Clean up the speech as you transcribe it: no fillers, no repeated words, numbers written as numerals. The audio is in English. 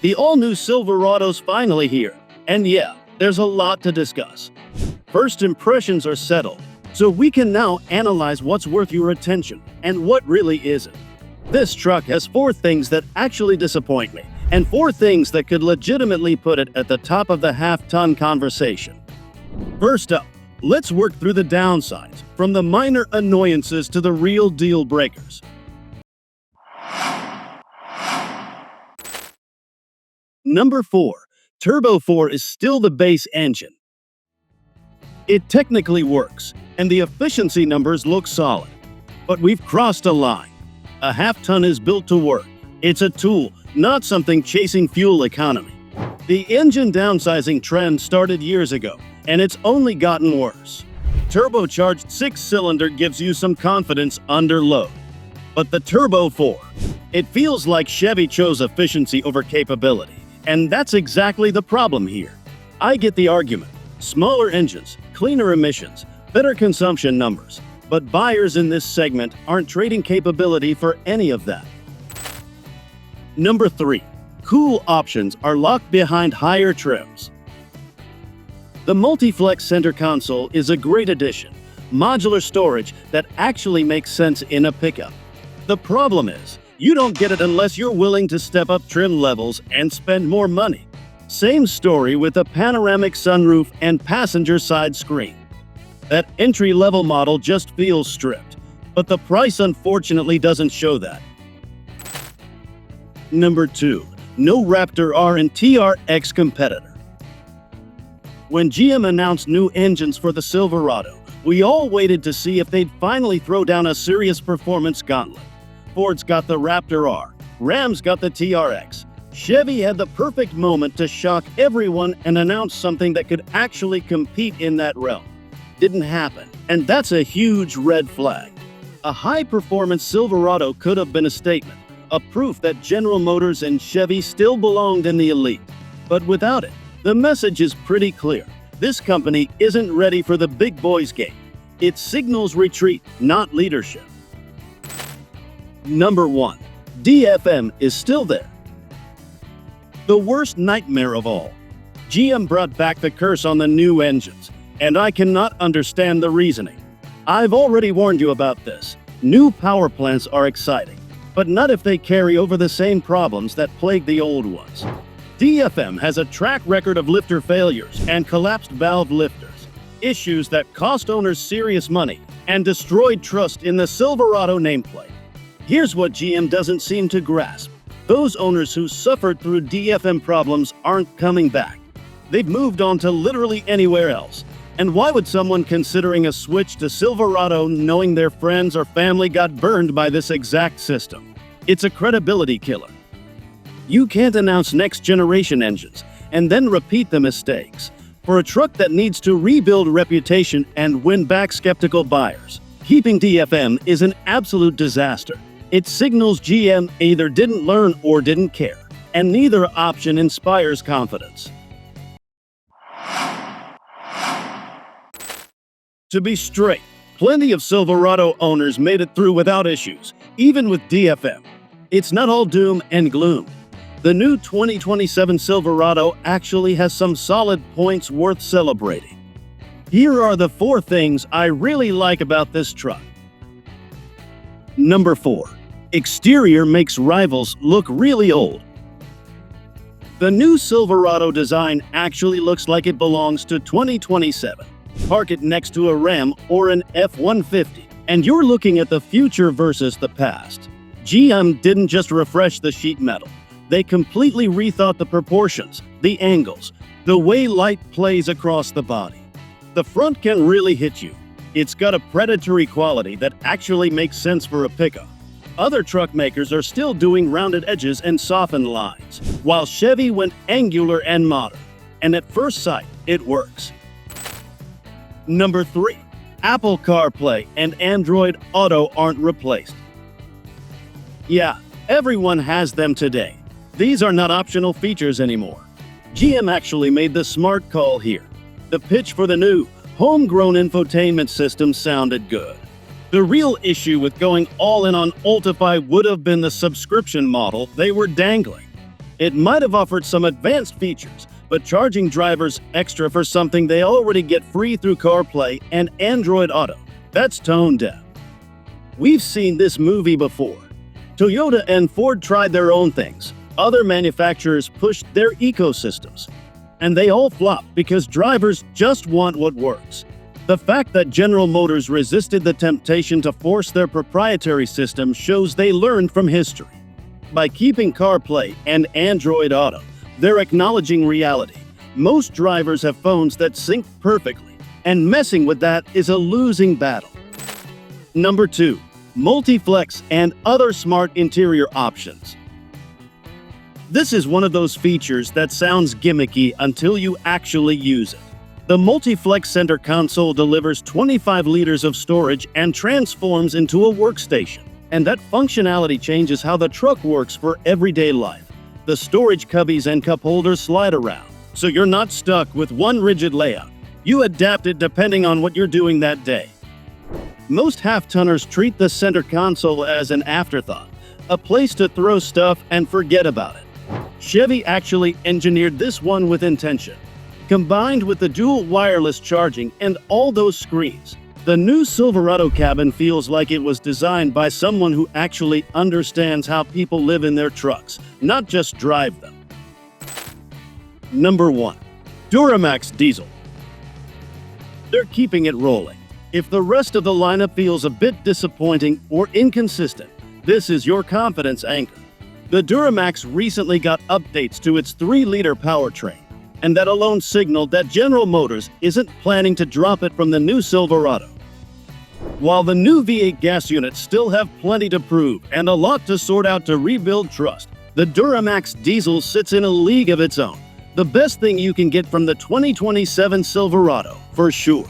The all-new Silverado's finally here, and yeah, there's a lot to discuss. First impressions are settled, so we can now analyze what's worth your attention and what really isn't. This truck has 4 things that actually disappoint me, and 4 things that could legitimately put it at the top of the half-ton conversation. First up, let's work through the downsides, from the minor annoyances to the real deal breakers. Number 4. Turbo 4 is still the base engine. It technically works, and the efficiency numbers look solid. But we've crossed a line. A half-ton is built to work. It's a tool, not something chasing fuel economy. The engine downsizing trend started years ago, and it's only gotten worse. Turbocharged 6-cylinder gives you some confidence under load. But the Turbo 4, it feels like Chevy chose efficiency over capability. And that's exactly the problem here. I get the argument. Smaller engines, cleaner emissions, better consumption numbers. But buyers in this segment aren't trading capability for any of that. Number 3. Cool options are locked behind higher trims. The Multi-Flex center console is a great addition. Modular storage that actually makes sense in a pickup. The problem is, you don't get it unless you're willing to step up trim levels and spend more money. Same story with a panoramic sunroof and passenger side screen. That entry-level model just feels stripped, but the price unfortunately doesn't show that. Number 2. No Raptor R and TRX competitor. When GM announced new engines for the Silverado, we all waited to see if they'd finally throw down a serious performance gauntlet. Ford's got the Raptor R, Ram's got the TRX. Chevy had the perfect moment to shock everyone and announce something that could actually compete in that realm. Didn't happen, and that's a huge red flag. A high-performance Silverado could have been a statement, a proof that General Motors and Chevy still belonged in the elite. But without it, the message is pretty clear. This company isn't ready for the big boys game. It signals retreat, not leadership. Number 1. DFM is still there. The worst nightmare of all. GM brought back the curse on the new engines, and I cannot understand the reasoning. I've already warned you about this. New power plants are exciting, but not if they carry over the same problems that plagued the old ones. DFM has a track record of lifter failures and collapsed valve lifters, issues that cost owners serious money and destroyed trust in the Silverado nameplate. Here's what GM doesn't seem to grasp. Those owners who suffered through DFM problems aren't coming back. They've moved on to literally anywhere else. And why would someone considering a switch to Silverado knowing their friends or family got burned by this exact system? It's a credibility killer. You can't announce next-generation engines and then repeat the mistakes. For a truck that needs to rebuild reputation and win back skeptical buyers, keeping DFM is an absolute disaster. It signals GM either didn't learn or didn't care, and neither option inspires confidence. To be straight, plenty of Silverado owners made it through without issues, even with DFM. It's not all doom and gloom. The new 2027 Silverado actually has some solid points worth celebrating. Here are the 4 things I really like about this truck. Number 4. Exterior makes rivals look really old. The new Silverado design actually looks like it belongs to 2027. Park it next to a Ram or an F-150, and you're looking at the future versus the past. GM didn't just refresh the sheet metal. They completely rethought the proportions, the angles, the way light plays across the body. The front can really hit you. It's got a predatory quality that actually makes sense for a pickup. Other truck makers are still doing rounded edges and softened lines, while Chevy went angular and modern. And at first sight, it works. Number 3. Apple CarPlay and Android Auto aren't replaced. Yeah, everyone has them today. These are not optional features anymore. GM actually made the smart call here. The pitch for the new, homegrown infotainment system sounded good. The real issue with going all in on Ultifi would have been the subscription model they were dangling. It might have offered some advanced features, but charging drivers extra for something they already get free through CarPlay and Android Auto, that's tone deaf. We've seen this movie before. Toyota and Ford tried their own things. Other manufacturers pushed their ecosystems. And they all flopped because drivers just want what works. The fact that General Motors resisted the temptation to force their proprietary system shows they learned from history. By keeping CarPlay and Android Auto, they're acknowledging reality. Most drivers have phones that sync perfectly, and messing with that is a losing battle. Number 2. Multi-Flex and other smart interior options. This is one of those features that sounds gimmicky until you actually use it. The Multi-Flex center console delivers 25 liters of storage and transforms into a workstation. And that functionality changes how the truck works for everyday life. The storage cubbies and cup holders slide around, so you're not stuck with one rigid layout. You adapt it depending on what you're doing that day. Most half-tonners treat the center console as an afterthought, a place to throw stuff and forget about it. Chevy actually engineered this one with intention. Combined with the dual wireless charging and all those screens, the new Silverado cabin feels like it was designed by someone who actually understands how people live in their trucks, not just drive them. Number 1. Duramax Diesel. They're keeping it rolling. If the rest of the lineup feels a bit disappointing or inconsistent, this is your confidence anchor. The Duramax recently got updates to its 3-liter powertrain, and that alone signaled that General Motors isn't planning to drop it from the new Silverado. While the new V8 gas units still have plenty to prove and a lot to sort out to rebuild trust, the Duramax diesel sits in a league of its own. The best thing you can get from the 2027 Silverado, for sure.